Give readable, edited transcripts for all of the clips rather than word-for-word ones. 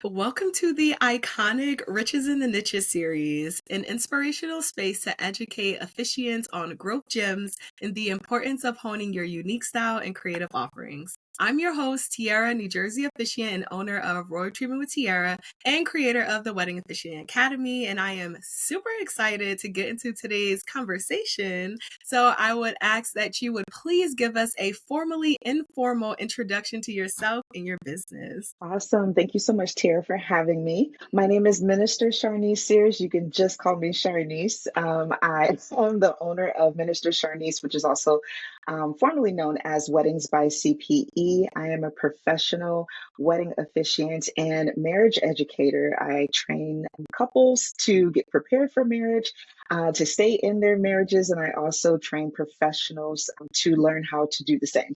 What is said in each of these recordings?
Welcome to the iconic Riches in the Niches series, an inspirational space to educate officiants on growth gems and the importance of honing your unique style and creative offerings. I'm your host, Tiara, New Jersey officiant and owner of Royal Treatment with Tiara and creator of the Wedding Officiant Academy. And I am super excited to get into today's conversation. So I would ask that you would please give us a formally informal introduction to yourself and your business. Awesome. Thank you so much, Tiara, for having me. My name is Minister Sharnise Sears. You can just call me Sharnise. I am the owner of Minister Sharnise, which is also formerly known as Weddings by CPE. I am a professional wedding officiant and marriage educator. I train couples to get prepared for marriage, to stay in their marriages, and I also train professionals to learn how to do the same.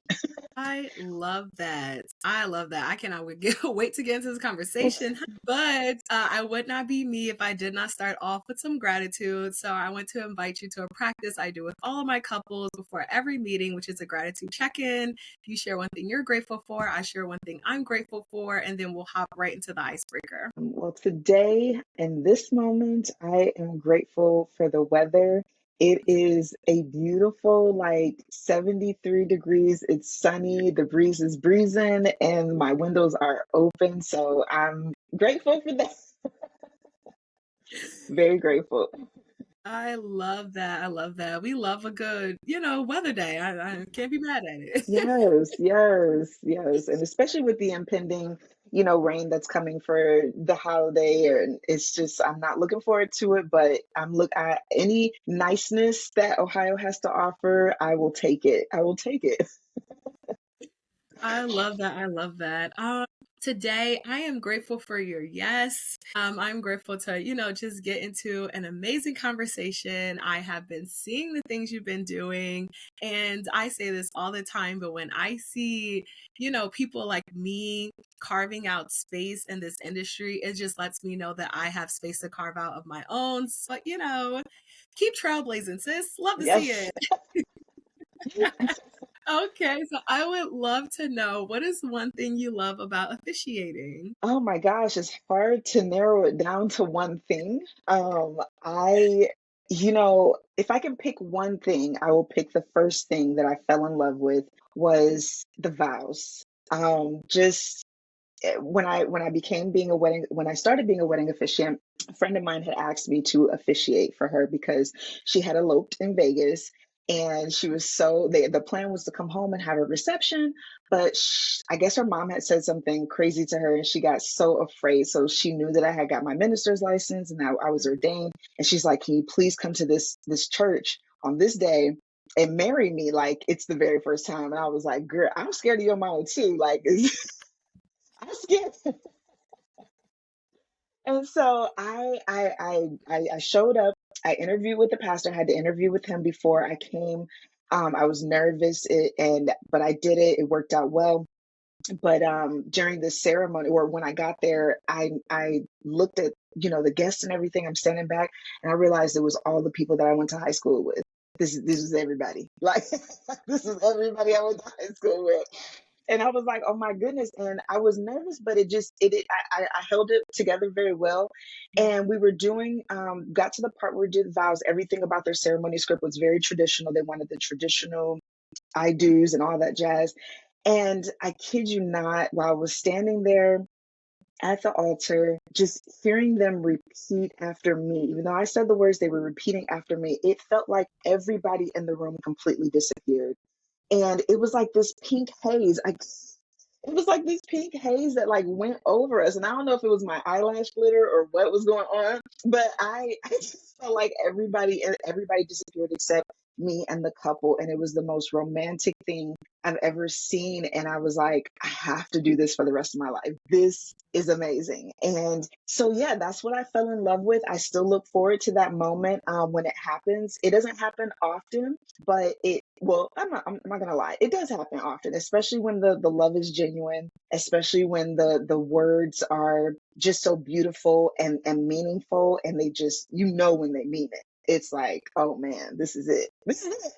I love that. I love that. I cannot wait to get into this conversation. But I would not be me if I did not start off with some gratitude. So I want to invite you to a practice I do with all of my couples before every meeting, which is a gratitude check-in. You share one thing you're grateful for. I share one thing I'm grateful for. And then we'll hop right into the icebreaker. Well, today, in this moment, I am grateful for the weather. It is a beautiful, like 73 degrees. It's sunny, the breeze is breezing, and my windows are open. So I'm grateful for that. Very grateful. I love that. I love that. We love a good, weather day. I can't be mad at it. Yes, yes, yes. And especially with the impending, rain that's coming for the holiday, and it's just I'm not looking forward to it, but I'm look at any niceness that Ohio has to offer, I will take it. I will take it. I love that. I love that. Today, I am grateful for your yes. I'm grateful to, just get into an amazing conversation. I have been seeing the things you've been doing, and I say this all the time, but when I see, people like me carving out space in this industry, it just lets me know that I have space to carve out of my own. So, keep trailblazing, sis. Love to see Yes. it. Okay, so I would love to know what is one thing you love about officiating? Oh my gosh, it's hard to narrow it down to one thing. If I can pick one thing, I will pick the first thing that I fell in love with was the vows. Just when I became being a wedding when I started being a wedding officiant, a friend of mine had asked me to officiate for her because she had eloped in Vegas, and she was the plan was to come home and have a reception, but I guess her mom had said something crazy to her and she got so afraid. So she knew that I had got my minister's license and I was ordained, and she's like, "Can you please come to this church on this day and marry me like it's the very first time?" And I was like, "Girl, I'm scared of your mama too. Like, I'm scared." And so I showed up. I interviewed with the pastor. I had to interview with him before I came. I was nervous, but I did it. It worked out well. But during the ceremony, or when I got there, I looked at the guests and everything. I'm standing back, and I realized it was all the people that I went to high school with. This is everybody. Like, this is everybody I went to high school with. And I was like, oh my goodness. And I was nervous, but I held it together very well. And we were got to the part where we did vows. Everything about their ceremony script was very traditional. They wanted the traditional I do's and all that jazz. And I kid you not, while I was standing there at the altar, just hearing them repeat after me, even though I said the words, they were repeating after me, it felt like everybody in the room completely disappeared. And it was like this pink haze. It was like this pink haze that like went over us. And I don't know if it was my eyelash glitter or what was going on, but I just felt like everybody disappeared except me and the couple. And it was the most romantic thing I've ever seen. And I was like, I have to do this for the rest of my life. This is amazing. And so, yeah, that's what I fell in love with. I still look forward to that moment when it happens. It doesn't happen often, but I'm not gonna lie. It does happen often, especially when the love is genuine, especially when the words are just so beautiful and meaningful, and they just, when they mean it. It's like, oh man, this is it. This is it.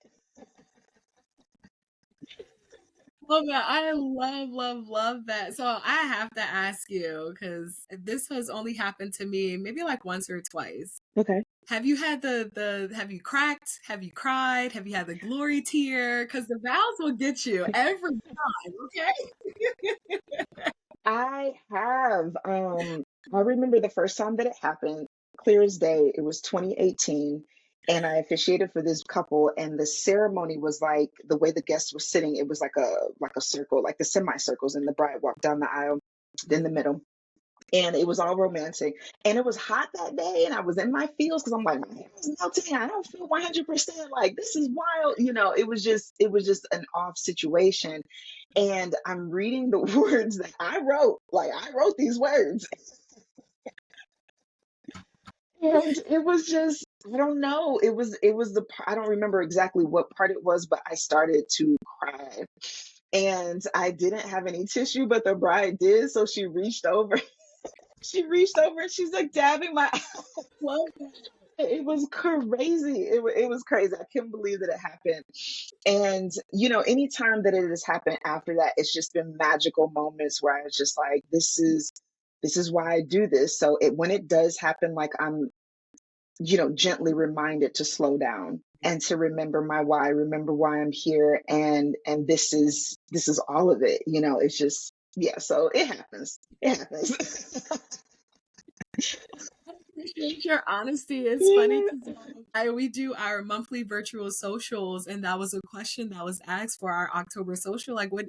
Oh man, I love that. So I have to ask you because this has only happened to me maybe like once or twice. Okay. Have you had have you cracked? Have you cried? Have you had the glory tear? Because the vows will get you every time, okay? I have. I remember the first time that it happened, clear as day. It was 2018, and I officiated for this couple, and the ceremony was like the way the guests were sitting. It was like a circle, like the semicircles, and the bride walked down the aisle in the middle. And it was all romantic. And it was hot that day, and I was in my feels because I'm like, my hair is melting. I don't feel 100%. Like this is wild. It was just an off situation. And I'm reading the words that I wrote. Like I wrote these words, and it was just I don't know. It was I don't remember exactly what part it was, but I started to cry. And I didn't have any tissue, but the bride did. So she reached over. She reached over and she's like dabbing my Love that. it was crazy. It was crazy. I couldn't believe that it happened. And, anytime that it has happened after that, it's just been magical moments where I was just like, this is why I do this. So when it does happen, like I'm, gently reminded to slow down and to remember why I'm here. And this is all of it. It's just, yeah, so it happens. It happens. I appreciate your honesty. It's funny Yeah. because we do our monthly virtual socials, and that was a question that was asked for our October social. What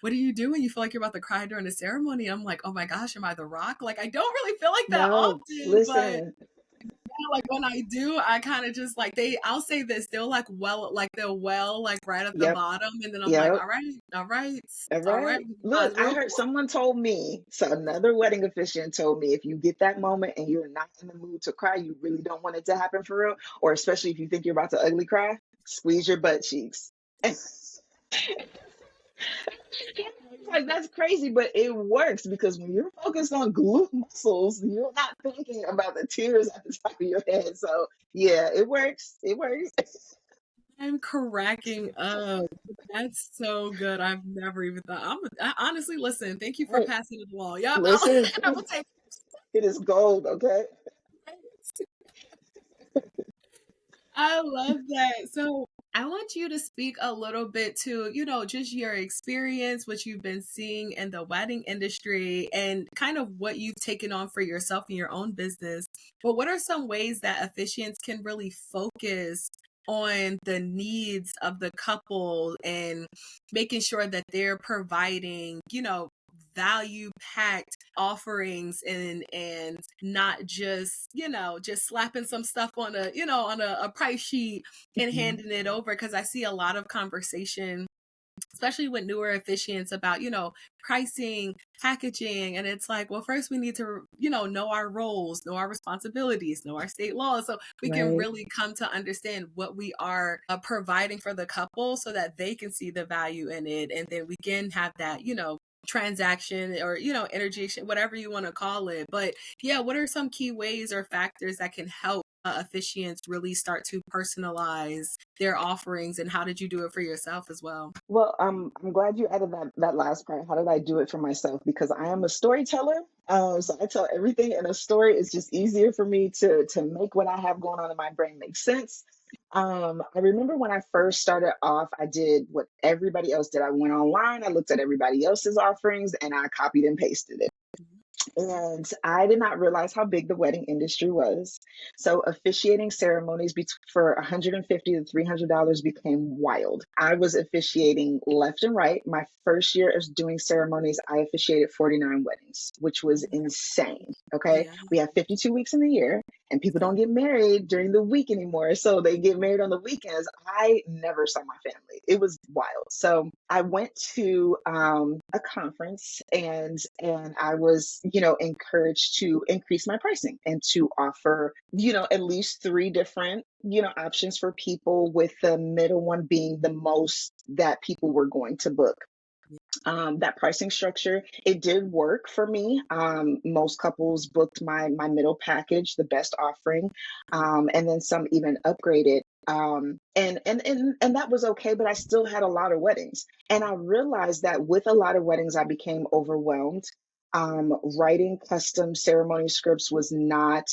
do you do when you feel like you're about to cry during a ceremony? I'm like, oh my gosh, am I the rock? Like I don't really feel like that No, often, but listen. like when I do, I kind of just like I'll say this, they'll well like right at the Yep. bottom, and then I'm like, Yep. all right, all right, All all right, right. pause Look, I real heard quick. someone told me, so another wedding officiant told me if you get that moment and you're not in the mood to cry, you really don't want it to happen for real, or especially if you think you're about to ugly cry, squeeze your butt cheeks. Like that's crazy, but it works because when you're focused on glute muscles, you're not thinking about the tears at the top of your head. So yeah, it works. It works. I'm cracking up. That's so good. I've never even thought. Honestly, listen. Thank you for Right. passing it along. Yep, Listen, I will take it is gold, okay? it. I love that. So I want you to speak a little bit to, just your experience, what you've been seeing in the wedding industry, and kind of what you've taken on for yourself in your own business. But what are some ways that officiants can really focus on the needs of the couple and making sure that they're providing, value packed offerings and not just just slapping some stuff on a price sheet and Mhm. handing it over, because I see a lot of conversation, especially with newer officiants, about pricing, packaging, and it's like, well, first we need to know our roles, know our responsibilities, know our state laws, so we can Right. really come to understand what we are providing for the couple so that they can see the value in it, and then we can have that transaction or energy exchange, whatever you want to call it. But yeah, what are some key ways or factors that can help officiants really start to personalize their offerings, and how did you do it for yourself as well? Well, I'm glad you added that last part. How did I do it for myself? Because I am a storyteller. So I tell everything in a story. It's just easier for me to make what I have going on in my brain make sense. I remember when I first started off, I did what everybody else did. I went online, I looked at everybody else's offerings, and I copied and pasted it. And I did not realize how big the wedding industry was. So officiating ceremonies for $150 to $300 became wild. I was officiating left and right. My first year of doing ceremonies, I officiated 49 weddings, which was insane. Okay. Yeah, We have 52 weeks in the year, and people yeah. don't get married during the week anymore. So they get married on the weekends. I never saw my family. It was wild. So I went to a conference, and I was, encouraged to increase my pricing and to offer, at least three different, options for people, with the middle one being the most that people were going to book. That pricing structure, it did work for me. Most couples booked my middle package, the best offering, and then some even upgraded And that was okay, but I still had a lot of weddings. And I realized that with a lot of weddings, I became overwhelmed. Writing custom ceremony scripts was not,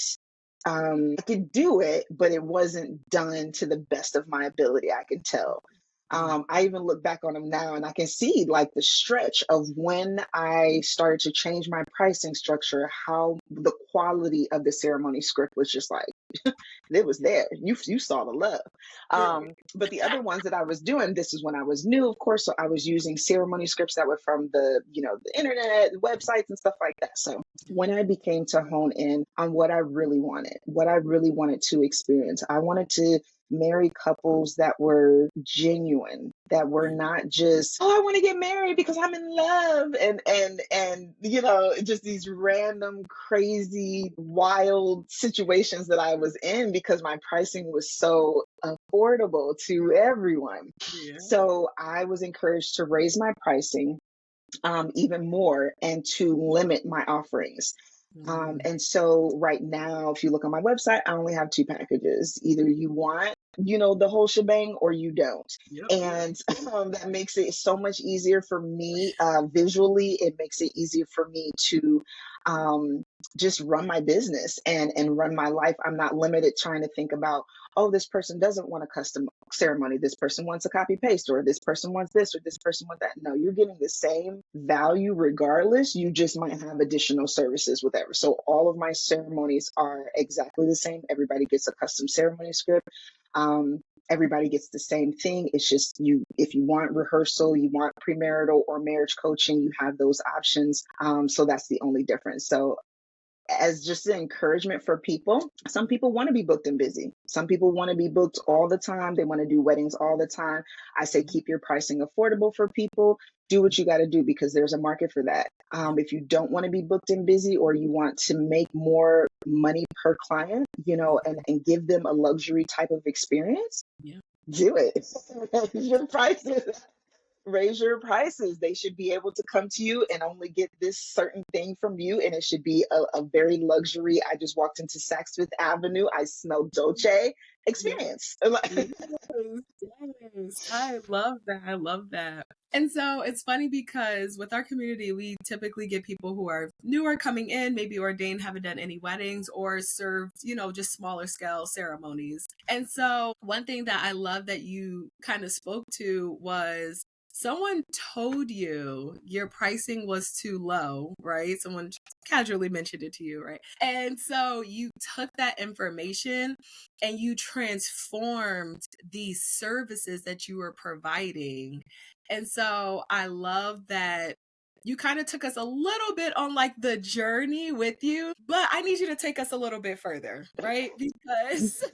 I could do it, but it wasn't done to the best of my ability, I can tell. Yeah. I even look back on them now and I can see like the stretch of when I started to change my pricing structure, how the quality of the ceremony script was just like, it was there. You saw the love. Right. But the other ones that I was doing, this is when I was new, of course. So I was using ceremony scripts that were from the internet, websites, and stuff like that. So when I became to hone in on what I really wanted to experience, I wanted to marry couples that were genuine, that were not just, oh, I want to get married because I'm in love, and just these random crazy wild situations that I was in because my pricing was so affordable to everyone. Yeah. So I was encouraged to raise my pricing even more and to limit my offerings. And so right now, if you look on my website, I only have two packages. Either you want, the whole shebang, or you don't. Yep. Yep. And that makes it so much easier for me visually. It makes it easier for me to um, just run my business and run my life. I'm not limited trying to think about, oh, this person doesn't want a custom ceremony. This person wants a copy paste, or this person wants this, or this person wants that. No, you're getting the same value regardless. You just might have additional services, whatever. So all of my ceremonies are exactly the same. Everybody gets a custom ceremony script. Um, Everybody gets the same thing. It's just if you want rehearsal, you want premarital or marriage coaching, you have those options. So that's the only difference. So as just an encouragement for people. Some people want to be booked and busy. Some people want to be booked all the time. They want to do weddings all the time. I say keep your pricing affordable for people. Do what you got to do because there's a market for that. If you don't want to be booked and busy, or you want to make more money per client, and give them a luxury type of experience, Yeah. do it. Your prices raise your prices. They should be able to come to you and only get this certain thing from you. And it should be a very luxury. I just walked into Saks Fifth Avenue. I smell Dolce Yeah. experience. Yes, yes. I love that. I love that. And so it's funny because with our community, we typically get people who are newer coming in, maybe ordained, haven't done any weddings or served, just smaller scale ceremonies. And so one thing that I love that you kind of spoke to was someone told you your pricing was too low, right? Someone casually mentioned it to you, right? And so you took that information and you transformed these services that you were providing. And so I love that you kind of took us a little bit on like the journey with you, but I need you to take us a little bit further, right? Because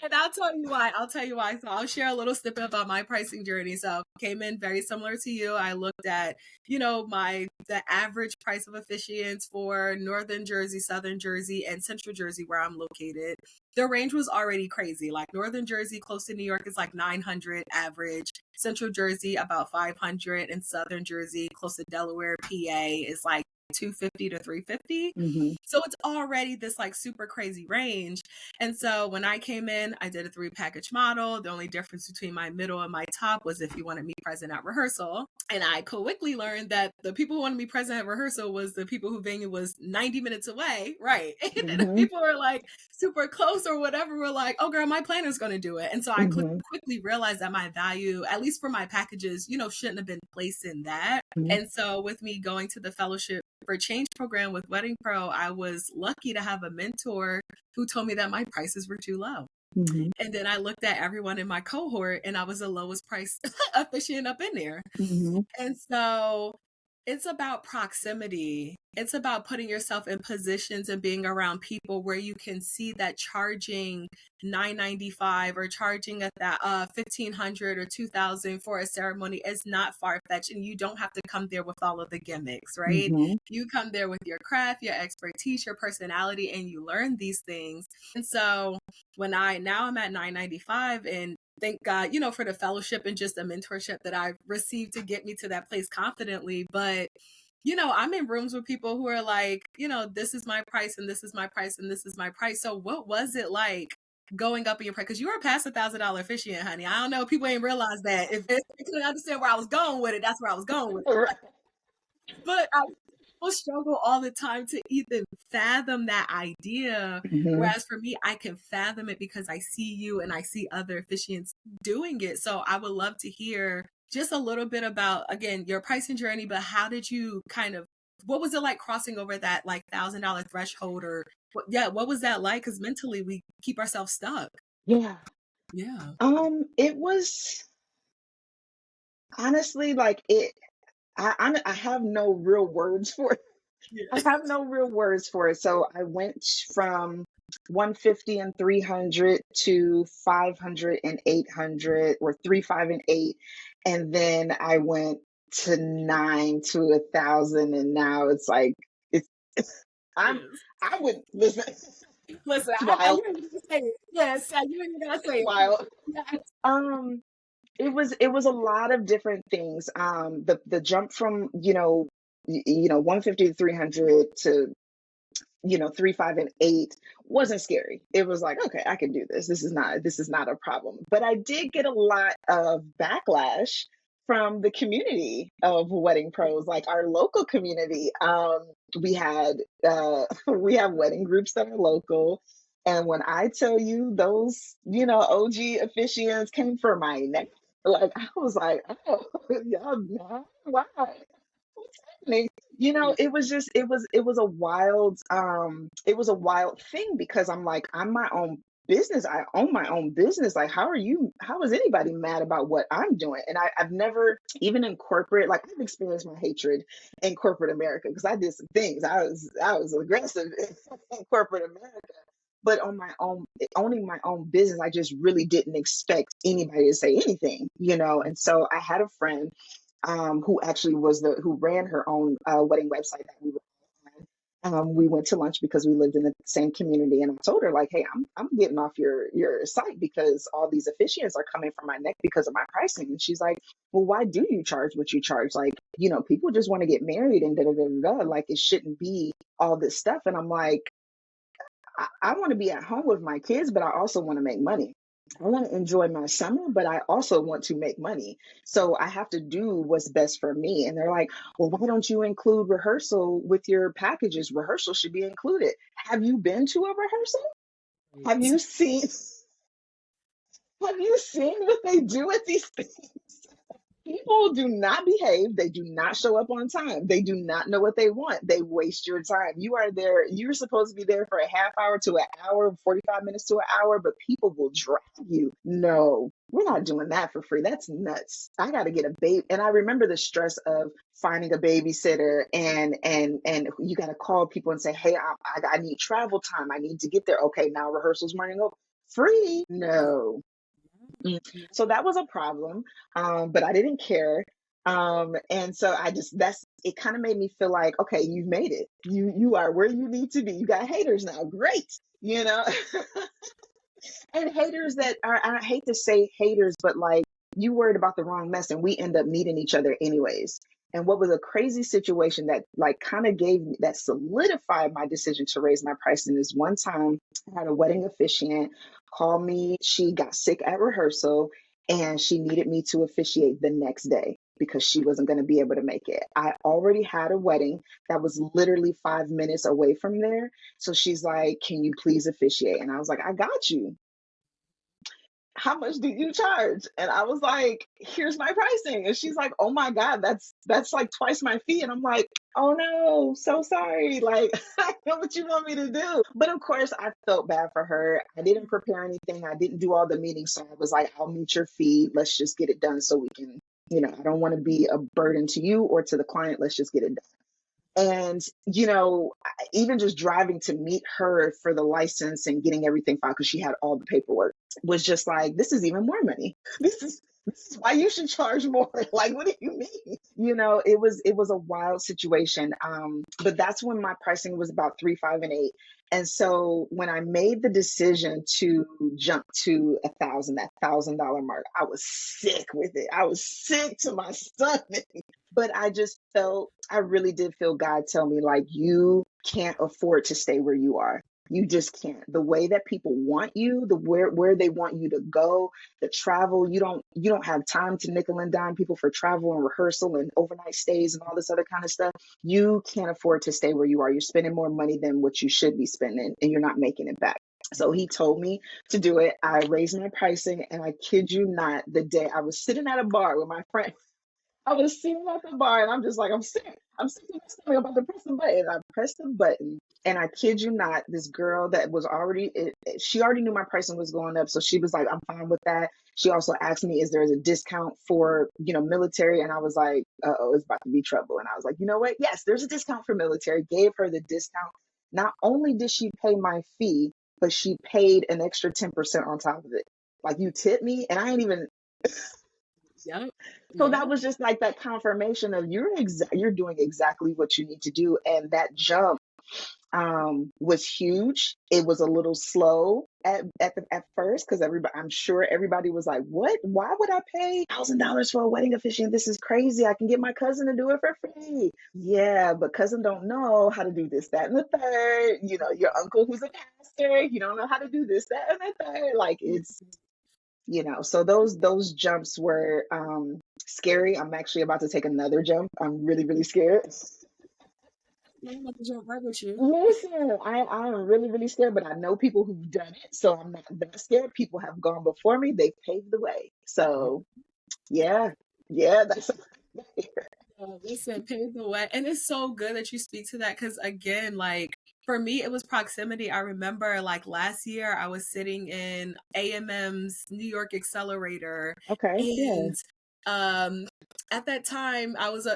and I'll tell you why. I'll tell you why. So I'll share a little snippet about my pricing journey. So came in very similar to you. I looked at, the average price of officiants for Northern Jersey, Southern Jersey, and Central Jersey, where I'm located. The range was already crazy. Like Northern Jersey, close to New York, is like 900 average. Central Jersey, about 500, and Southern Jersey, close to Delaware, PA, is like 250 to 350. Mm-hmm. So it's already this like super crazy range. And so when I came in, I did a 3 package model. The only difference between my middle and my top was if you wanted me present at rehearsal. And I quickly learned that the people who wanted me present at rehearsal was the people who venue was 90 minutes away. Right. And then the Mm-hmm. people who are like super close or whatever were like, oh girl, my planner's going to do it. And so I Mm-hmm. quickly realized that my value, at least for my packages, shouldn't have been placed in that. And so with me going to the Fellowship for Change program with Wedding Pro, I was lucky to have a mentor who told me that my prices were too low. Mm-hmm. And then I looked at everyone in my cohort and I was the lowest price officiant up in there. Mm-hmm. And so it's about proximity. It's about putting yourself in positions and being around people where you can see that charging $995 or charging at that $1,500 or $2,000 for a ceremony is not far-fetched, and you don't have to come there with all of the gimmicks, right? Mm-hmm. You come there with your craft, your expertise, your personality, and you learn these things. And so when I'm at $995, and thank God, for the fellowship and just the mentorship that I've received to get me to that place confidently. But, I'm in rooms with people who are like, this is my price and this is my price and this is my price. So what was it like going up in your price, because you were past $1,000 officiant, honey. I don't know if people ain't realized that. If they couldn't understand where I was going with it, that's where I was going with it. Right. But people struggle all the time to even fathom that idea. Mhm. Whereas for me, I can fathom it because I see you and I see other officiants doing it. So I would love to hear just a little bit about, again, your pricing journey, but how did you kind of, what was it like crossing over that like $1,000 threshold, or what was that like? Because mentally we keep ourselves stuck. Yeah. Yeah. It was honestly like it. I have no real words for it. I Yeah. have no real words for it. So I went from 150 and 300 to 500 and 800, or 3, 5, and 8. And then I went to 9 to 1,000. And now it's like, it's, I'm, Yes. I would listen. Listen, It's you wild. ain't gonna say it. Yes, you ain't gonna say It's it. wild. Yes. Um, it was a lot of different things. The jump from, 150 to 300 to 3, 5, and 8 wasn't scary. It was like, okay, I can do this. This is not a problem. But I did get a lot of backlash from the community of wedding pros, like our local community. We had we have wedding groups that are local. And when I tell you those, OG officiants came for my neck, like I was like, oh, y'all, why? Happening? It was just it was a wild thing, because I'm like, I'm my own business. I own my own business. Like, how is anybody mad about what I'm doing? And I've never, even in corporate, like I've experienced my hatred in corporate America, because I did some things. I was aggressive in corporate America. But on my own, owning my own business, I just really didn't expect anybody to say anything, And so I had a friend, who actually who ran her own wedding website that we were on. We went to lunch because we lived in the same community, and I told her, like, "Hey, I'm getting off your site because all these officiants are coming from my neck because of my pricing." And she's like, "Well, why do you charge what you charge? Like, people just want to get married and da da da da da. Like, it shouldn't be all this stuff." And I'm like, I want to be at home with my kids, but I also want to make money. I want to enjoy my summer, but I also want to make money. So I have to do what's best for me." And they're like, "Well, why don't you include rehearsal with your packages? Rehearsal should be included." Have you been to a rehearsal? Have Right. you seen have you seen what they do at these things? People do not behave. They do not show up on time. They do not know what they want. They waste your time. You are there. You're supposed to be there for a half hour to an hour, 45 minutes to an hour, but people will drag you. No, we're not doing that for free. That's nuts. I got to get a baby. And I remember the stress of finding a babysitter, and you got to call people and say, "Hey, I need travel time. I need to get there." Okay, now rehearsals running over. Free? No. Yeah. So that was a problem, but I didn't care. And so that's it. Kind of made me feel like, okay, you've made it. You are where you need to be. You got haters now. Great, you know. And haters that are, I hate to say haters, but like, you worried about the wrong mess, and we end up meeting each other anyways. And what was a crazy situation that like kind of that solidified my decision to raise my pricing is, one time I had a wedding officiant call me. She got sick at rehearsal, and she needed me to officiate the next day because she wasn't going to be able to make it. I already had a wedding that was literally 5 minutes away from there. So she's like, "Can you please officiate?" And I was like, "I got you. How much do you charge?" And I was like, "Here's my pricing." And she's like, "Oh my God, that's like twice my fee." And I'm like, "Oh no, so sorry. Like, I know what you want me to do." But of course, I felt bad for her. I didn't prepare anything. I didn't do all the meetings. So I was like, "I'll meet your fee. Let's just get it done so we can, I don't want to be a burden to you or to the client. Let's just get it done." And, even just driving to meet her for the license and getting everything filed, because she had all the paperwork, was just like, this is even more money. This is why you should charge more. Like, what do you mean? It was a wild situation. But that's when my pricing was about 3, 5, and 8. And so when I made the decision to jump to 1,000, that $1,000 mark, I was sick with it. I was sick to my stomach. But I really did feel God tell me, like, you can't afford to stay where you are. You just can't. The way that people want you, the where they want you to go, the travel, you don't have time to nickel and dime people for travel and rehearsal and overnight stays and all this other kind of stuff. You can't afford to stay where you are. You're spending more money than what you should be spending, and you're not making it back. So he told me to do it. I raised my pricing, and I kid you not, the day I was sitting at a bar with my friend, I was sitting at the bar and I'm just like, I'm sick to my stomach, about to press the button. I pressed the button, and I kid you not, this girl that was already, she already knew my pricing was going up. So she was like, I'm fine with that. She also asked me, is there a discount for, military? And I was like, oh, it's about to be trouble. And I was like, you know what? Yes, there's a discount for military. Gave her the discount. Not only did she pay my fee, but she paid an extra 10% on top of it. Like, you tip me, and I ain't even, Yep. so that Yep. was just like that confirmation of you're doing exactly what you need to do. And that jump was huge. It was a little slow at first, because I'm sure everybody was like, "What? Why would I pay $1,000 for a wedding officiant? This is crazy. I can get my cousin to do it for free." Yeah, but cousin don't know how to do this, that, and the third. Your uncle who's a pastor, you don't know how to do this, that, and the third. Like, so those jumps were scary. I'm actually about to take another jump. I'm really, really scared. I'm about to jump right with you. Listen, I'm really, really scared, but I know people who've done it, so I'm not that scared. People have gone before me, they've paved the way. So yeah, yeah, that's Listen, pave the way. And it's so good that you speak to that because, again, like for me, it was proximity. I remember like last year, I was sitting in AMM's New York Accelerator, okay. Yeah. and um, at that time, I was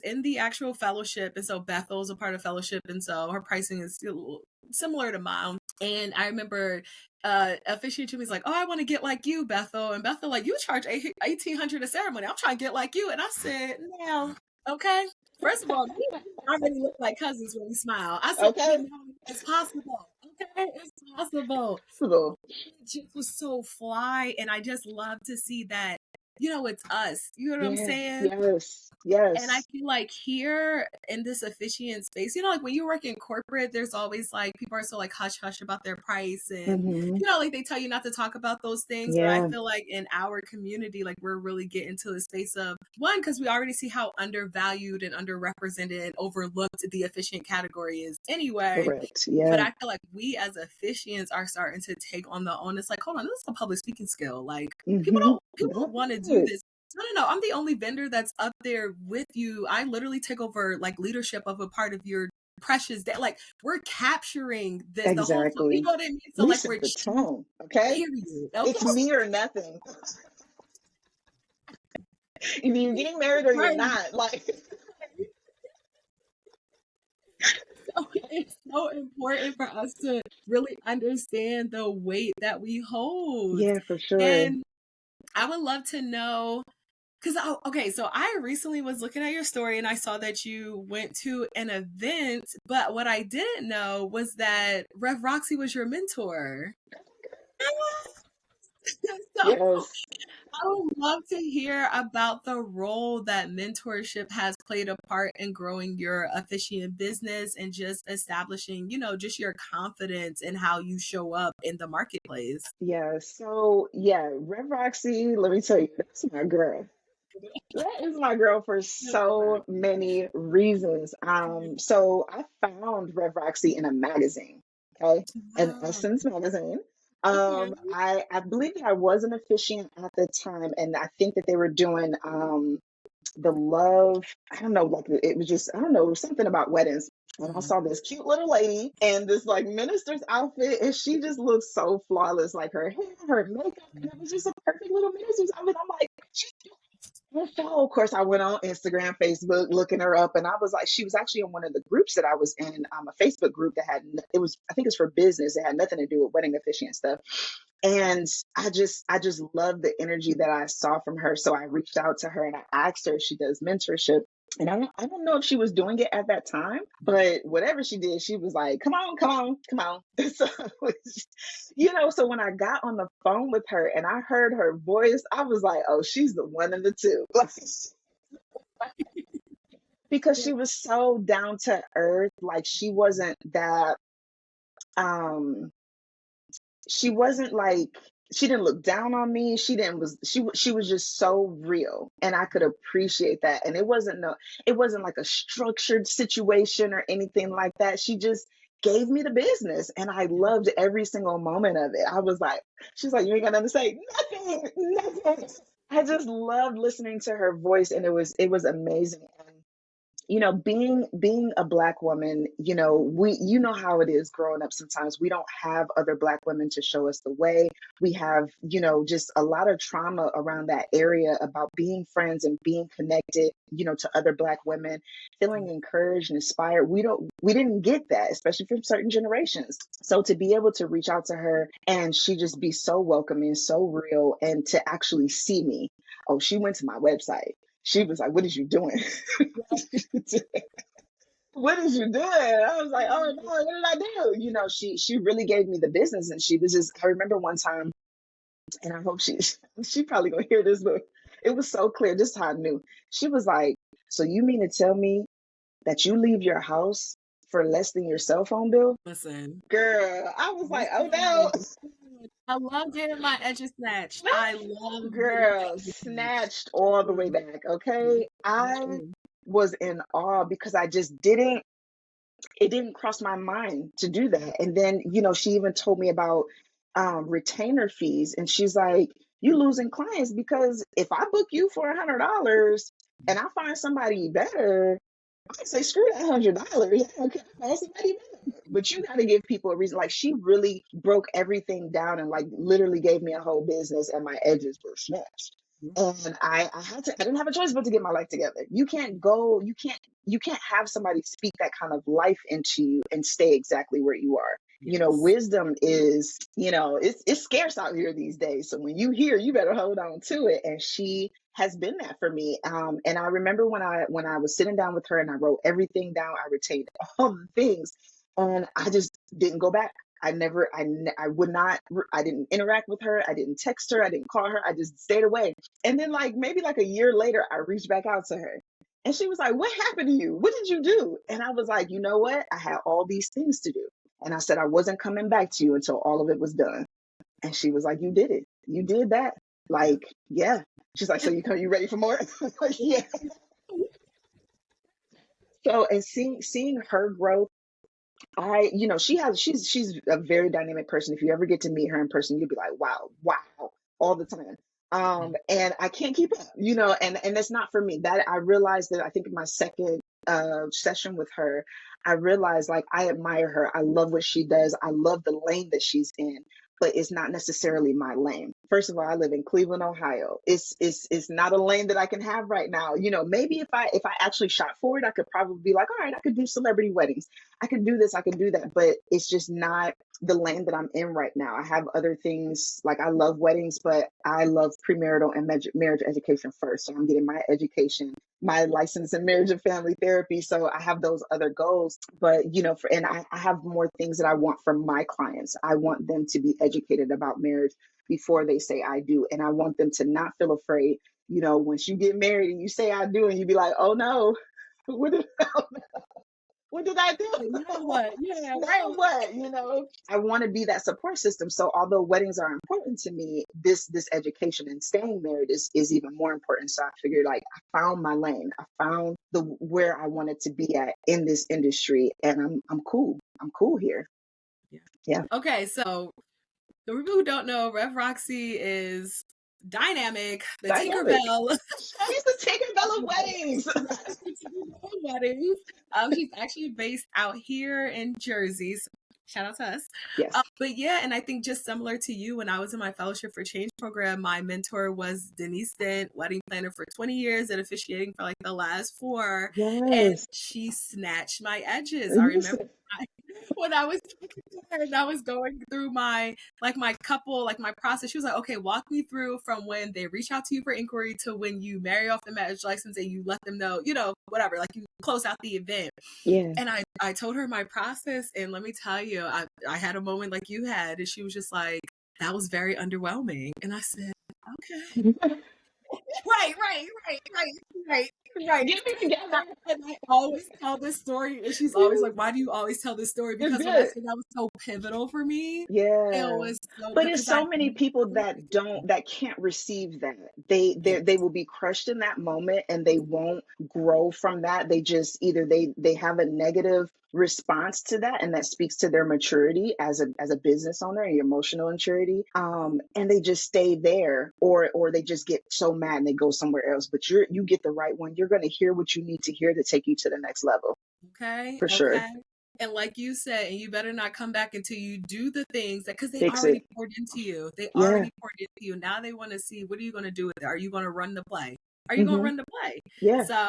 in the actual fellowship, and so Bethel's a part of fellowship, and so her pricing is still similar to mine. And I remember officiant Jimmy's like, "Oh, I want to get like you, Bethel," and Bethel like, "You charge 1,800 a ceremony. I'm trying to get like you," and I said, "Now." Okay. First of all, we already look like cousins when we smile. I said, Okay. it's possible. Okay, it's possible. So, It just was so fly, and I just love to see that. It's us. You know what I'm yeah. saying? Yes. And I Yes. feel like here in this officiant space, like when you work in corporate, there's always like people are so like hush hush about their price, and Mm-hmm. like they tell you not to talk about those things. But I Yeah. feel like in our community, like we're really getting to a space of one, because we already see how undervalued and underrepresented and overlooked the officiant category is anyway. Correct. But Yeah. I feel like we as officiants are starting to take on the onus, like, hold on, this is a public speaking skill. Like Mm-hmm. people Go don't want to do ahead. this. No. I'm the only vendor that's up there with you. I literally take over like leadership of a part of your precious day. Like we're capturing this, the whole, you Exactly. know what I mean? So We like set we're the tone. Okay. period. Okay. It's me or nothing. Either you're getting married or you're Right. not. Like, So it's so important for us to really understand the weight that we hold. yeah, for sure. And I would love to know. Because, okay, so I recently was looking at your story and I saw that you went to an event, but what I didn't know was that Rev Roxy was your mentor. So Yes. I would love to hear about the role that mentorship has played a part in growing your officiant business and just establishing, just your confidence in how you show up in the marketplace. Yeah. So yeah, Rev Roxy, let me tell you, that's my girl. That is my girl for so many reasons. So I found Rev Roxy in a magazine, okay, an Wow. Essence magazine. Okay. I believe that I was an officiant at the time, and I think that they were doing the love. I don't know, like it was just I don't know, it was something about weddings. And I Mhm. saw this cute little lady in this like minister's outfit, and she just looked so flawless, like her hair, her makeup, and it was just a perfect little minister's outfit. I'm like, she's so, of course, I went on Instagram, Facebook, looking her up, and I was like, she was actually in one of the groups that I was in, a Facebook group that had, it was, I think it's for business. It had nothing to do with wedding officiant stuff. And I just loved the energy that I saw from her. So I reached out to her and I asked her if she does mentorship. And I don't know if she was doing it at that time, but whatever she did, she was like, come on, come on, come on. So, so when I got on the phone with her and I heard her voice, I was like, oh, she's the one of the two. Because Yeah. she was so down to earth. Like she wasn't that she wasn't like, she didn't look down on me. She was just so real, and I could appreciate that. And it wasn't like a structured situation or anything like that. She just gave me the business, and I loved every single moment of it. I was like, she's like, you ain't got nothing to say. Nothing, nothing. I just loved listening to her voice, and it was amazing. And being a Black woman, you know how it is growing up. Sometimes we don't have other Black women to show us the way. We have, just a lot of trauma around that area about being friends and being connected, to other Black women, feeling encouraged and inspired. We didn't get that, especially from certain generations. So to be able to reach out to her and she just be so welcoming, so real, and to actually see me. Oh, she went to my website. She was like, "What is you doing?" What is you doing? I was like, "Oh no, what did I do?" She really gave me the business, and she was just. I remember one time, and I hope she probably gonna hear this, but it was so clear. This is how I knew. She was like, "So you mean to tell me that you leave your house for less than your cell phone bill?" Listen. Girl, I was like, "Oh Listen. no." I love getting my edges snatched. I love getting my Girl, edges snatched. snatched all the way back. Okay. I was in awe because I just didn't, it didn't cross my mind to do that. And then, she even told me about retainer fees. And she's like, you losing clients because if I book you for $100 and I find somebody better, I say, screw that $100. Okay, I find somebody better. But you got to give people a reason. Like, she really broke everything down and like literally gave me a whole business, and my edges were snatched. And I didn't have a choice but to get my life together. You can't have somebody speak that kind of life into you and stay exactly where you are. Yes. Wisdom is, it's scarce out here these days. So when you hear, you better hold on to it. And she has been that for me. And I remember when I was sitting down with her and I wrote everything down, I retained all the things, and I just didn't go back. I would not, I didn't interact with her. I didn't text her. I didn't call her. I just stayed away. And then like maybe like a year later, I reached back out to her, and she was like, "What happened to you? What did you do?" And I was like, "You know what? I had all these things to do." And I said, "I wasn't coming back to you until all of it was done." And she was like, "You did it. You did that." Like, yeah. She's like, "So you ready for more?" Like, yeah. So, and seeing her growth, she's a very dynamic person. If you ever get to meet her in person, you'll be like, wow, all the time. And I can't keep up, and it's not for me. That I realized that I think in my second session with her, I realized like I admire her. I love what she does. I love the lane that she's in, but it's not necessarily my lane. First of all, I live in Cleveland, Ohio. It's not a lane that I can have right now. Maybe if I actually shot forward, I could probably be like, all right, I could do celebrity weddings. I could do this, I could do that, but it's just not the lane that I'm in right now. I have other things, like I love weddings, but I love premarital and marriage education first. So I'm getting my education, my license in marriage and family therapy. So I have those other goals, but I have more things that I want from my clients. I want them to be educated about marriage before they say I do. And I want them to not feel afraid, once you get married and you say I do, and you be like, oh no, what did, what did I do? Now what? Yeah, Now right. what? I want to be that support system. So although weddings are important to me, this education and staying married is even more important. So I figured like I found my lane. I found the where I wanted to be at in this industry, and I'm cool. I'm cool here. Yeah. Okay, so the people who don't know, Rev Roxy is dynamic, the Dynamic. Tinkerbell. She's the Tinkerbell of weddings. Weddings. She's actually based out here in Jersey. So shout out to us. Yes. But yeah, and I think just similar to you, when I was in my Fellowship for Change program, my mentor was Denise Dent, wedding planner for 20 years and officiating for like the last 4. And Yes. she snatched my edges. I remember Listen. when I was talking to her and I was going through my couple, like my process, she was like, okay, walk me through from when they reach out to you for inquiry to when you marry off the marriage license and you let them know, whatever, like you close out the event. Yeah. And I told her my process, and let me tell you, I had a moment like you had, and she was just like, that was very underwhelming. And I said, okay. Right. Right. Get me together. And I always tell this story, and she's always like, "Why do you always tell this story?" It's Because when I good. say that was so pivotal for me, it Yeah. was so But good it's because I so many people that that can't receive that. yes, They will be crushed in that moment and they won't grow from that. They just either they have a negative response to that, and that speaks to their maturity as a business owner and your emotional maturity. And they just stay there, or they just get so mad and they go somewhere else. But you get the right one. You're gonna hear what you need to hear to take you to the next level. okay, For sure. okay. And like you said, and you better not come back until you do the things that because they Fix it. already poured into you. They Yeah. already poured into you. Now they want to see what are you going to do with it? Are you going to run the play? Are you going to Mm-hmm. run the play? Yeah. So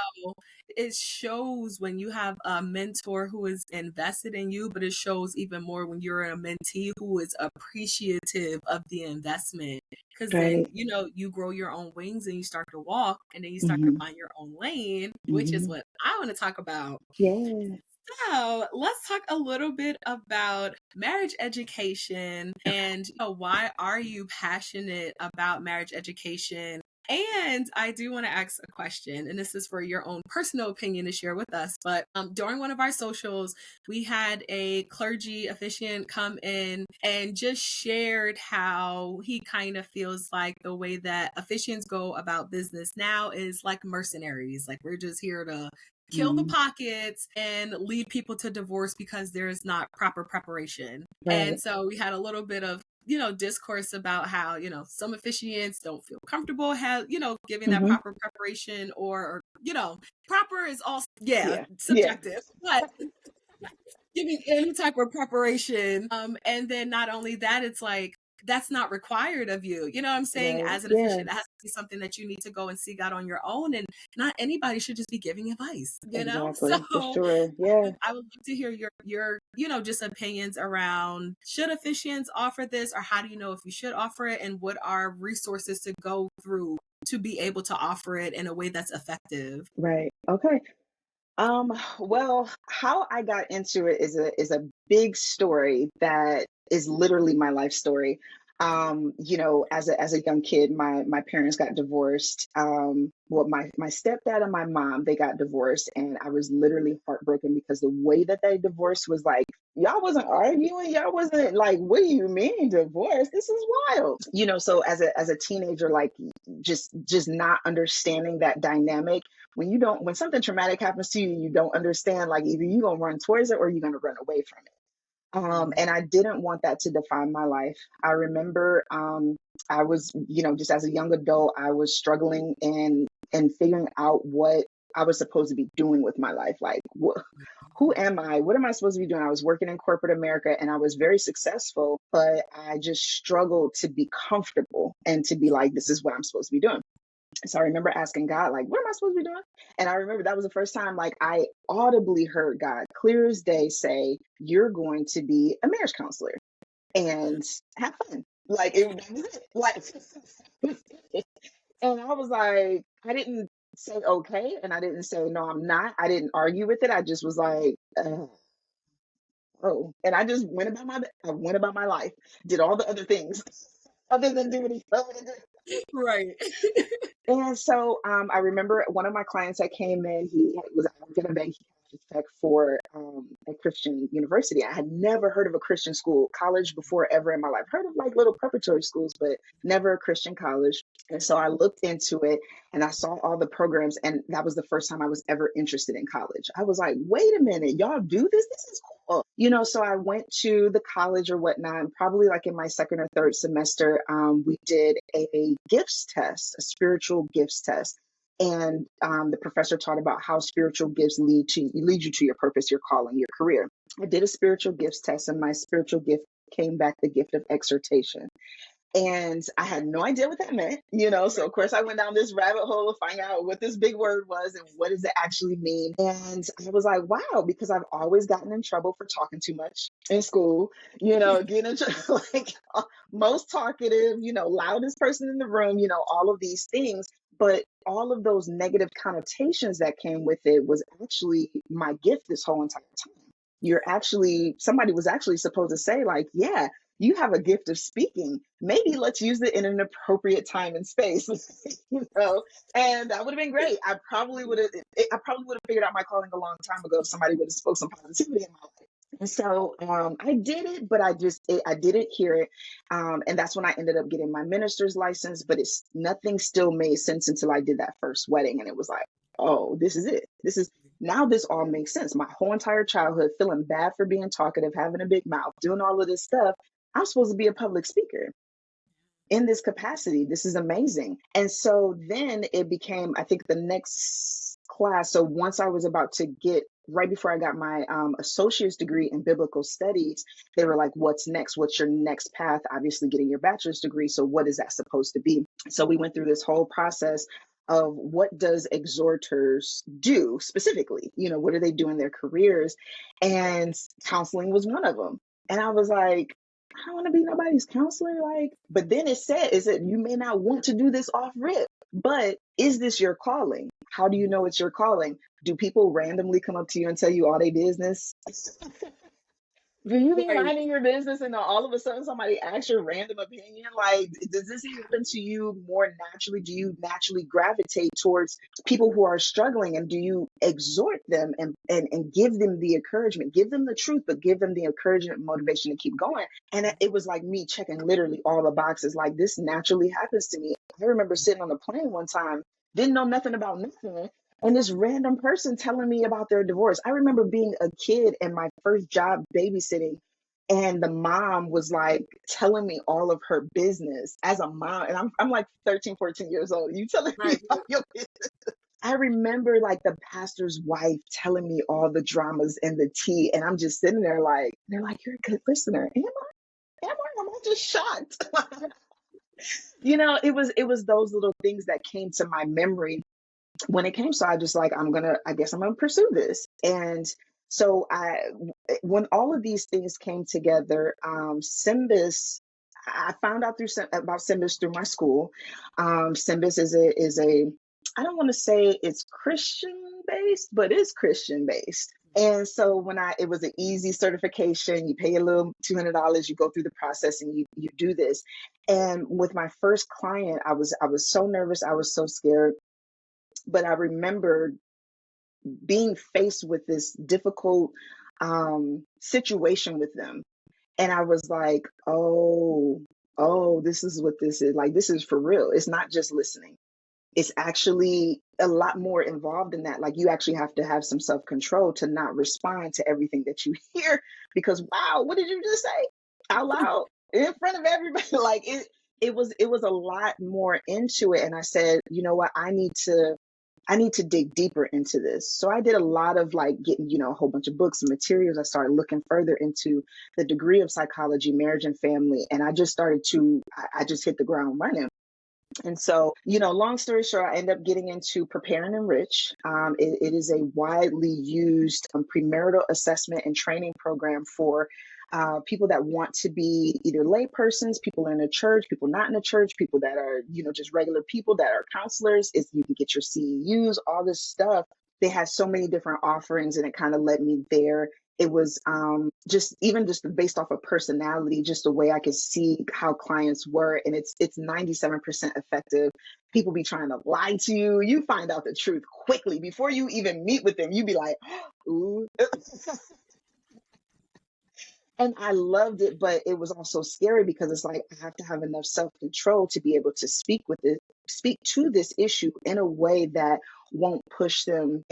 it shows when you have a mentor who is invested in you, but it shows even more when you're a mentee who is appreciative of the investment. Because then, Right. you grow your own wings and you start to walk and then you start to Mm-hmm. find your own lane, which is Mm-hmm. what I want to talk about. Yeah. So let's talk a little bit about marriage education and why are you passionate about marriage education? And I do want to ask a question, and this is for your own personal opinion to share with us. But during one of our socials, we had a clergy officiant come in and just shared how he kind of feels like the way that officiants go about business now is like mercenaries. Like we're just here to kill the Mm-hmm. pockets and lead people to divorce because there's not proper preparation. And Right. so we had a little bit of discourse about how some officiants don't feel comfortable giving that Mm-hmm. proper preparation or proper is also Yeah. Yeah. subjective, but giving any type of preparation. And then not only that, it's like that's not required of you. You know what I'm saying? Right. As an Yeah. officiant, it has to be something that you need to go and seek out on your own. And not anybody should just be giving advice. So Exactly. For sure. Yeah. I would love to hear your just opinions around should officiants offer this or how do you know if you should offer it and what are resources to go through to be able to offer it in a way that's effective. Right. Okay. Well, how I got into it is a big story that is literally my life story. As a young kid, my parents got divorced. Well, my stepdad and my mom, they got divorced, and I was literally heartbroken because the way that they divorced was like, y'all wasn't arguing, y'all wasn't like, what do you mean divorce? This is wild. So as a teenager, like just not understanding that dynamic when something traumatic happens to you, you don't understand, like either you're gonna run towards it or you're gonna run away from it. Mhm. And I didn't want that to define my life. I remember I was, just as a young adult, I was struggling and figuring out what I was supposed to be doing with my life. Like, who am I? What am I supposed to be doing? I was working in corporate America and I was very successful, but I just struggled to be comfortable and to be like, this is what I'm supposed to be doing. So I remember asking God, like, what am I supposed to be doing? And I remember that was the first time, like, I audibly heard God clear as day say, you're going to be a marriage counselor and have fun. Like, that was it. Like, and I was like, I didn't say okay. And I didn't say, no, I'm not. I didn't argue with it. I just was like, oh. And I just I went about my life, did all the other things other than do what he told me to do. Right. And so I remember one of my clients that came in, he was working in a bank tech for a Christian university. I had never heard of a Christian school, college before ever in my life. Heard of like little preparatory schools, but never a Christian college. And so I looked into it and I saw all the programs. And that was the first time I was ever interested in college. I was like, wait a minute, y'all do this? This is cool. So I went to the college or whatnot, and probably like in my second or third semester, we did a gifts test, a spiritual gifts test. And the professor taught about how spiritual gifts lead you to your purpose, your calling, your career. I did a spiritual gifts test, and my spiritual gift came back the gift of exhortation. And I had no idea what that meant. So of course I went down this rabbit hole to find out what this big word was and what does it actually mean. And I was like, wow, because I've always gotten in trouble for talking too much in school, getting in trouble, like most talkative, loudest person in the room, all of these things. But all of those negative connotations that came with it was actually my gift this whole entire time. Somebody was actually supposed to say, like, yeah, you have a gift of speaking. Maybe let's use it in an appropriate time and space, And that would have been great. I probably would have figured out my calling a long time ago if somebody would have spoke some positivity in my life. And so I did it, but I didn't hear it, and that's when I ended up getting my minister's license. But it's nothing still made sense until I did that first wedding, and it was like, oh, this is it. This all makes sense. My whole entire childhood, feeling bad for being talkative, having a big mouth, doing all of this stuff. I'm supposed to be a public speaker in this capacity. This is amazing. And so then it became, I think, the next class. So once I was about to get, right before I got my associate's degree in biblical studies, they were like, what's next? What's your next path? Obviously getting your bachelor's degree. So what is that supposed to be? So we went through this whole process of what does exhorters do specifically? What do they do in their careers? And counseling was one of them. And I was like, I don't want to be nobody's counselor. But then it said you may not want to do this off rip, but is this your calling? How do you know it's your calling? Do people randomly come up to you and tell you all their business? Do you be Right. minding your business and then all of a sudden somebody asks your random opinion? Does this happen to you more naturally? Do you naturally gravitate towards people who are struggling, and do you exhort them and give them the encouragement, give them the truth, but give them the encouragement and motivation to keep going? And it was like me checking literally all the boxes. Like, this naturally happens to me. I remember sitting on a plane one time, didn't know nothing about nothing, and this random person telling me about their divorce. I remember being a kid and my first job babysitting, and the mom was like telling me all of her business as a mom. And I'm like 13, 14 years old. You telling me Right. all your business? I remember like the pastor's wife telling me all the dramas and the tea. And I'm just sitting there like, they're like, you're a good listener. Am I? Am I just shocked? It was those little things that came to my memory when it came. So I just like, I guess I'm gonna pursue this. And so when all of these things came together, Symbis, I found out about Symbis through my school. Symbis is a, I don't want to say it's Christian based, but it's Christian based. And so it was an easy certification. You pay a little $200, you go through the process, and you do this. And with my first client, I was so nervous, I was so scared. But I remember being faced with this difficult situation with them. And I was like, oh, this is what this is. Like, this is for real. It's not just listening. It's actually a lot more involved in that. Like, you actually have to have some self-control to not respond to everything that you hear, because wow, what did you just say out loud in front of everybody? Like, it was a lot more into it. And I said, you know what, I need to dig deeper into this. So I did a lot of like getting, a whole bunch of books and materials. I started looking further into the degree of psychology, marriage and family. And I just I just hit the ground running. And so, long story short, I end up getting into Prepare and Enrich. It is a widely used premarital assessment and training program for people that want to be either laypersons, people in a church, people not in a church, people that are, just regular people that are counselors. You can get your CEUs, all this stuff. They had so many different offerings, and it kind of led me there. It was just based off of personality, just the way I could see how clients were. And it's 97% effective. People be trying to lie to you. You find out the truth quickly before you even meet with them. You be like, ooh. And I loved it, but it was also scary because it's like, I have to have enough self-control to be able to speak to this issue in a way that won't push them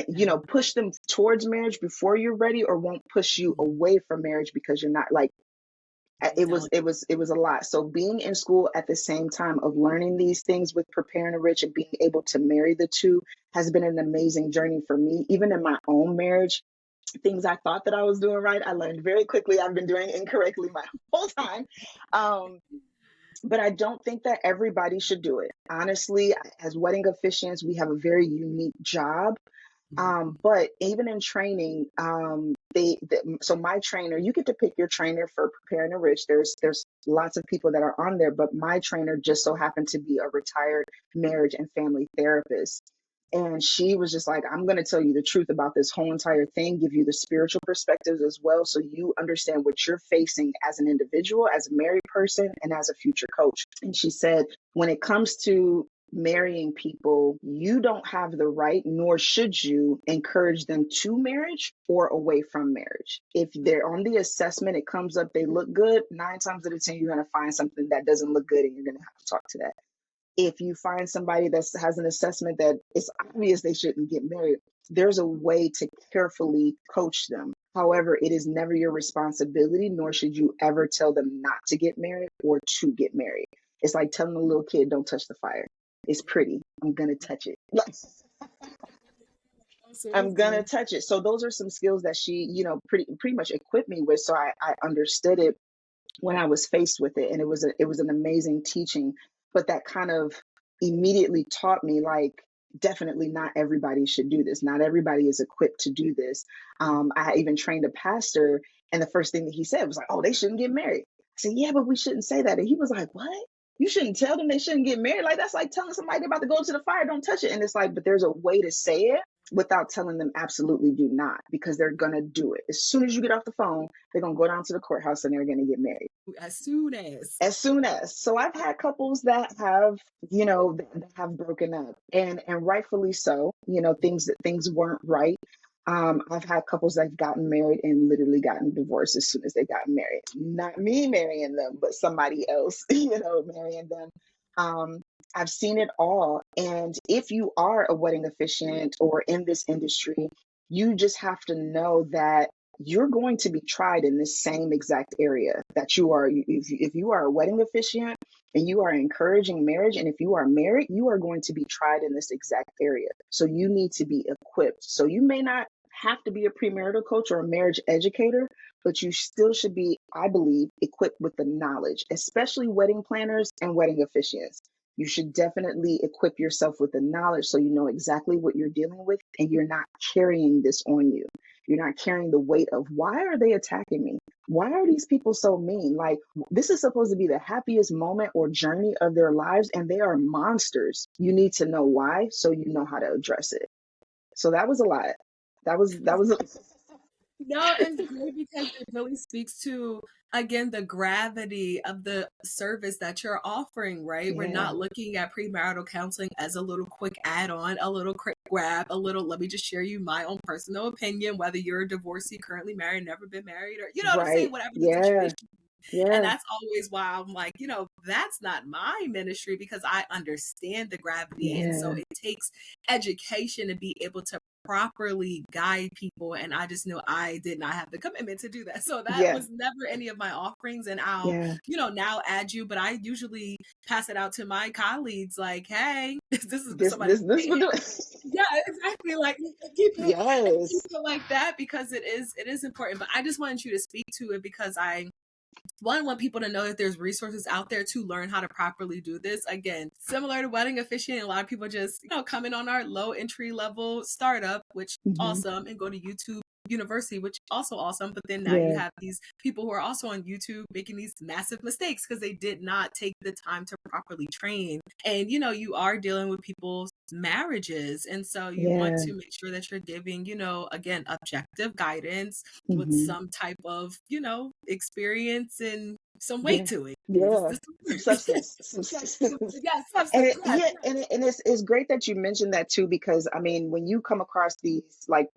towards marriage before you're ready, or won't push you away from marriage because you're not. Like, No. it was a lot. So being in school at the same time of learning these things with Prepare and Enrich and being able to marry the two has been an amazing journey for me. Even in my own marriage, things I thought that I was doing right, I learned very quickly I've been doing incorrectly my whole time. Um, but I don't think that everybody should do it. Honestly, as wedding officiants, we have a very unique job. But even in training, so my trainer, you get to pick your trainer for Prepare and Enrich. There's lots of people that are on there, but my trainer just so happened to be a retired marriage and family therapist. And she was just like, I'm going to tell you the truth about this whole entire thing, give you the spiritual perspectives as well, so you understand what you're facing as an individual, as a married person, and as a future coach. And she said, when it comes to marrying people, you don't have the right, nor should you encourage them to marriage or away from marriage. If they're on the assessment, it comes up, they look good, 9 times out of 10, you're going to find something that doesn't look good, and you're going to have to talk to that. If you find somebody that has an assessment that it's obvious they shouldn't get married, there's a way to carefully coach them. However, it is never your responsibility, nor should you ever tell them not to get married or to get married. It's like telling a little kid, don't touch the fire. It's pretty. I'm going to touch it. I'm going to touch it. So those are some skills that she, pretty much equipped me with. So I understood it when I was faced with it, and it was an amazing teaching. But that kind of immediately taught me, like, definitely not everybody should do this. Not everybody is equipped to do this. I even trained a pastor, and the first thing that he said was like, "Oh, they shouldn't get married." I said, "Yeah, but we shouldn't say that." And he was like, "What? You shouldn't tell them they shouldn't get married? Like, that's like telling somebody they're about to go to the fire, don't touch it." And it's like, but there's a way to say it without telling them absolutely do not, because they're gonna do it. As soon as you get off the phone, they're gonna go down to the courthouse and they're gonna get married. As soon as. So I've had couples that have, that have broken up, and rightfully so. Things weren't right. I've had couples that have gotten married and literally gotten divorced as soon as they got married. Not me marrying them, but somebody else, marrying them. I've seen it all. And if you are a wedding officiant or in this industry, you just have to know that you're going to be tried in this same exact area that you are. If you are a wedding officiant and you are encouraging marriage, and if you are married, you are going to be tried in this exact area. So you need to be equipped. So you may not have to be a premarital coach or a marriage educator, but you still should be, I believe, equipped with the knowledge, especially wedding planners and wedding officiants. You should definitely equip yourself with the knowledge so you know exactly what you're dealing with, and you're not carrying this on you. You're not carrying the weight of, why are they attacking me? Why are these people so mean? Like, this is supposed to be the happiest moment or journey of their lives, and they are monsters. You need to know why, so you know how to address it. So that was a lot. That was No, it's great because it really speaks to, again, the gravity of the service that you're offering, right? We're yeah, not looking at premarital counseling as a little quick add-on, a little quick grab, a little, let me just share you my own personal opinion, whether you're a divorcee, currently married, never been married, or, you know what I'm saying, right. whatever the Yeah, situation. And yeah, that's always why I'm like, that's not my ministry, because I understand the gravity. And so yeah, it takes education to be able to properly guide people. And I just knew I did not have the commitment to do that. So that yeah, was never any of my offerings. And I'll, yeah. now add you, but I usually pass it out to my colleagues like, hey, this is This, somebody. this, this would do. Yeah, exactly. Like keep Yes. it like that, because it is important. But I just wanted you to speak to it because I want people to know that there's resources out there to learn how to properly do this. Again, similar to wedding officiant, a lot of people just come in on our low entry level startup, which Hmm. awesome, and go to YouTube University, which also awesome. But then now you Yeah, have these people who are also on YouTube making these massive mistakes because they did not take the time to properly train. And you are dealing with people's marriages, and so you want yeah. to make sure that you're giving again, objective guidance with Hmm. some type of experience and some weight Yeah, to it. This, yeah. this Some substance, some yes, substance. yes, And substance, yes, it's great that you mentioned that too, because I mean, when you come across these, like,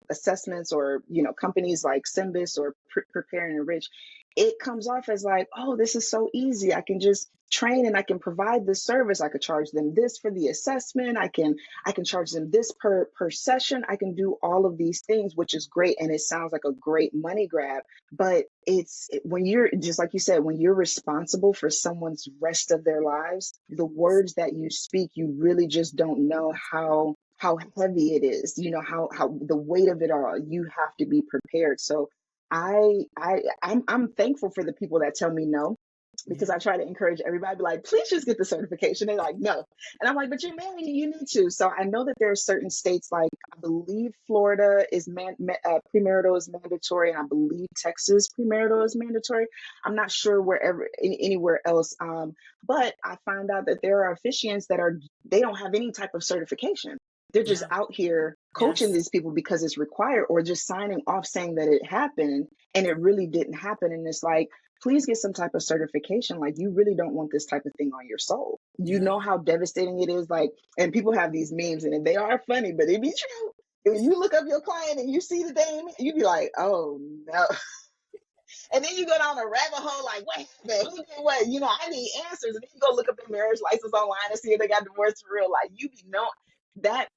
assessments, or companies like Symbis or Prepare and Enrich, it comes off as like, oh, this is so easy. I can just train and I can provide this service. I could charge them this for the assessment. I can charge them this per session. I can do all of these things, which is great, and it sounds like a great money grab. But when you're, just like you said, when you're responsible for someone's rest of their lives, the words that you speak, you really just don't know how heavy it is. How the weight of it all. You have to be prepared. So I'm thankful for the people that tell me no. because Yeah. I try to encourage everybody, be like, please just get the certification. They're like, no. And I'm like, but you're married, you need to. So I know that there are certain states, like I believe Florida is premarital is mandatory, and I believe Texas premarital is mandatory. I'm not sure wherever anywhere else. But I found out that there are officiants that they don't have any type of certification. They're just Yeah. out here coaching Yes. these people because it's required, or just signing off saying that it happened and it really didn't happen. And it's like, please get some type of certification. Like, you really don't want this type of thing on your soul. You Yeah. know how devastating it is. Like, and people have these memes and they are funny, but it be true. When you look up your client and you see the name, you be like, oh no. And then you go down a rabbit hole, like, what happened? Who did what? You know, I need answers. And then you go look up their marriage license online and see if they got divorced for real. Like, you be know that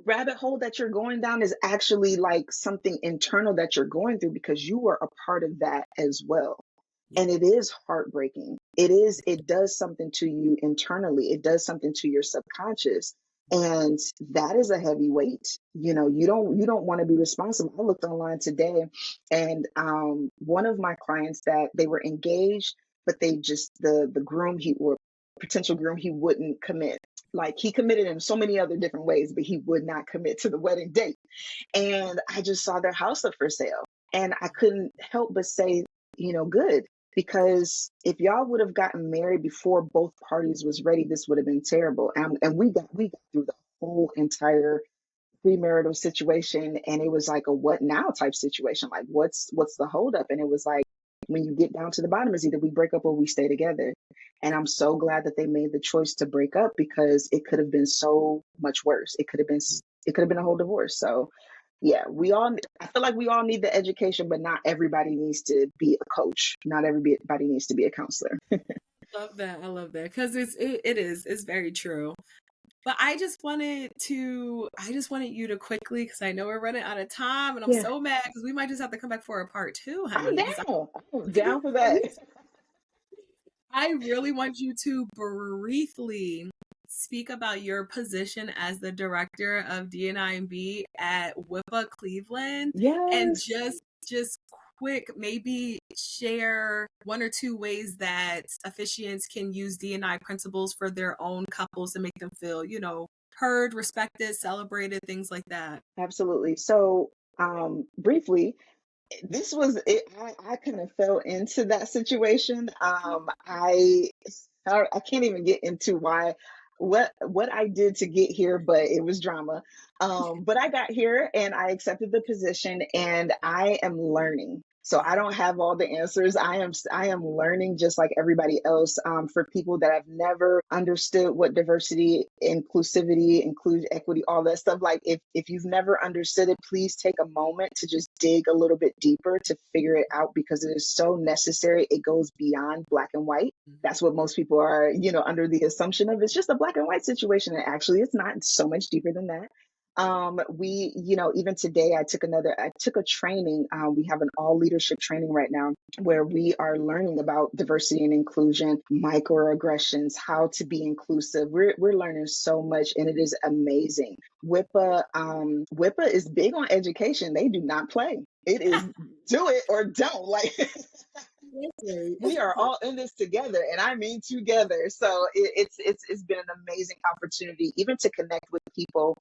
rabbit hole that you're going down is actually like something internal that you're going through, because you are a part of that as well. Yeah. And it is heartbreaking. It does something to you internally. It does something to your subconscious. And that is a heavy weight. You know, you don't want to be responsible. I looked online today, and one of my clients, that they were engaged, but they just the groom, he or potential groom, he wouldn't commit. Like, he committed in so many other different ways, but he would not commit to the wedding date. And I just saw their house up for sale. And I couldn't help but say, good. Because if y'all would have gotten married before both parties was ready, this would have been terrible. And we got through the whole entire premarital situation, and it was like a what now type situation. Like, what's the holdup? And it was like, when you get down to the bottom, is either we break up or we stay together. And I'm so glad that they made the choice to break up, because it could have been so much worse. It could have been a whole divorce. So yeah, I feel like we all need the education, but not everybody needs to be a coach. Not everybody needs to be a counselor. Love that. I love that because it's very true. But I just wanted you to quickly, because I know we're running out of time, and I'm Yeah, so mad because we might just have to come back for a part two, I'm honey. Because down. I'm down for that. I really want you to briefly speak about your position as the director of D&I and B at WIPA Cleveland, and Yes, just quick, maybe share one or two ways that officiants can use D&I principles for their own couples to make them feel, heard, respected, celebrated, things like that. absolutely. So, briefly, this was it. I kind of fell into that situation. I can't even get into what I did to get here, but it was drama. But I got here and I accepted the position, and I am learning. So I Yeah. don't have all the answers. I am learning just like everybody else. For people that have never understood what diversity, inclusivity, include equity, all that stuff. Like, if you've never understood it, please take a moment to just dig a little bit deeper to figure it out, because it is so necessary. It goes beyond black and white. Mhm. That's what most people are, under the assumption of it's just a black and white situation. And actually, it's not. It's so much deeper than that. Even today, I took a training. We have an all leadership training right now, where we are learning about diversity and inclusion, microaggressions, how to be inclusive. We're learning so much, and it is amazing. WIPA is big on education. They do not play. It is do it or don't. Like, we are all in this together, and I mean together. So it's been an amazing opportunity, even to connect with people,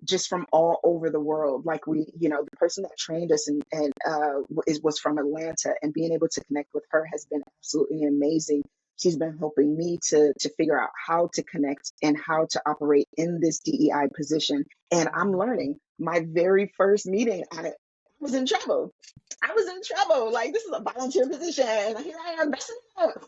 just from all over the world. Like, the person that trained us was from Atlanta, and being able to connect with her has been absolutely amazing. She's been helping me to figure out how to connect and how to operate in this DEI position. And I'm learning. My very first meeting, I was in trouble. I was in trouble. Like, this is a volunteer position, and here I am messing up.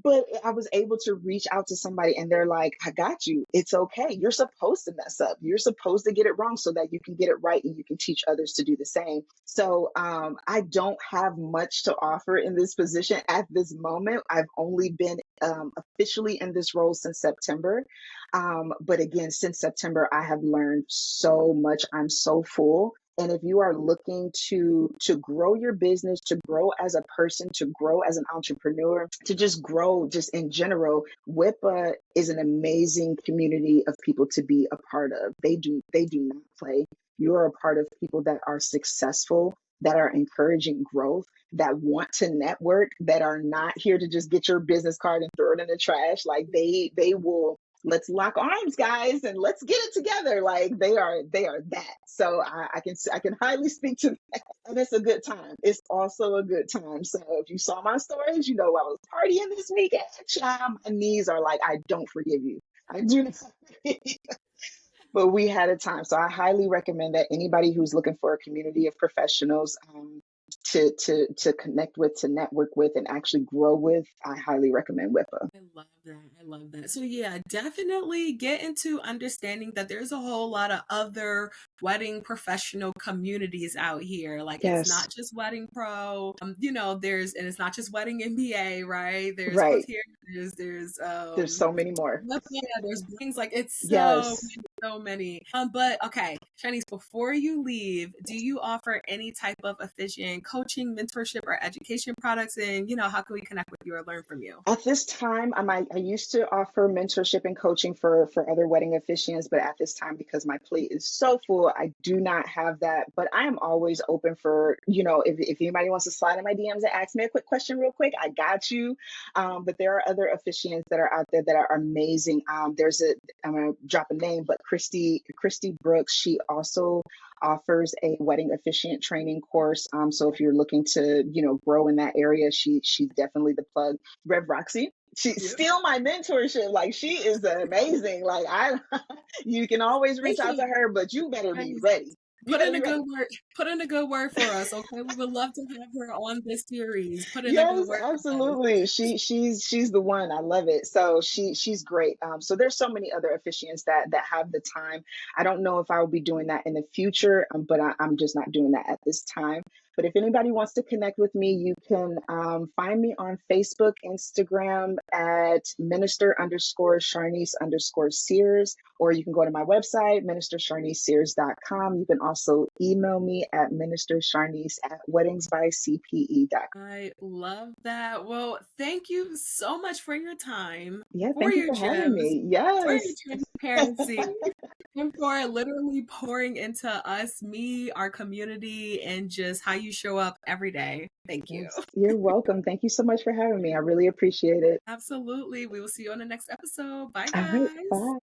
But I was able to reach out to somebody, and they're like, I got you. It's okay. You're supposed to mess up. You're supposed to get it wrong so that you can get it right, and you can teach others to do the same. So I don't have much to offer in this position at this moment. I've only been officially in this role since September. But again, since September, I have learned so much. I'm so full. And if you are looking to grow your business, to grow as a person, to grow as an entrepreneur, to just grow just in general, WIPA is an amazing community of people to be a part of. They do not play. You're a part of people that are successful, that are encouraging growth, that want to network, that are not here to just get your business card and throw it in the trash. Like they will, let's lock arms, guys, and let's get it together. Like they are that. So I can highly speak to that. And it's a good time. It's also a good time. So if you saw my stories, you know I was partying this weekend. Child, my knees are like, I don't forgive you. I do not forgive you. But we had a time. So I highly recommend that anybody who's looking for a community of professionals to connect with, to network with, and actually grow with, I highly recommend WIPA. I love that. I love that. So yeah, definitely get into understanding that there's a whole lot of other wedding professional communities out here. Like it's Yes, not just Wedding Pro. And it's not just Wedding MBA, right? There's right. Cotier, there's There's so many more. yeah, there's things like it's Yes. so many. But okay, Chinese, before you leave, do you offer any type of efficient coaching, mentorship, or education products? And how can we connect with you or learn from you? At this time, I used to offer mentorship and coaching for other wedding officiants, but at this time, because my plate is so full, I do not have that. But I am always open for, if anybody wants to slide in my DMs and ask me a quick question real quick, I got you. But there are other officiants that are out there that are amazing. I'm gonna drop a name, but Christy Brooks, she also offers a wedding officiant training course. So if you're looking to, grow in that area, she's definitely the plug. Rev Roxy, she's Yep. still my mentorship. Like she is amazing. Like you can always reach out to Listen, her, but you better be Chinese, ready. You put better in be a good ready. word. Put in a good word for us, okay? We would love to have her on this series. Put in a good Yes, word for us. absolutely. She's the one. I love it. So she's great. So there's so many other officiants that have the time. I don't know if I will be doing that in the future, but I'm just not doing that at this time. But if anybody wants to connect with me, you can find me on Facebook, Instagram at minister_Sharnise_Sears, or you can go to my website, ministersharnisesears.com. You can also email me at ministersharnise@weddingsbycpe.com. I love that. Well, thank you so much for your time, Yeah, for thank you your for having gems, me. for your Yes. transparency, and for literally pouring into us, me, our community, and just how you show up every day. Thank you. Yes, you're welcome. Thank you so much for having me. I really appreciate it. Absolutely. We will see you on the next episode. Bye, All right, guys. bye.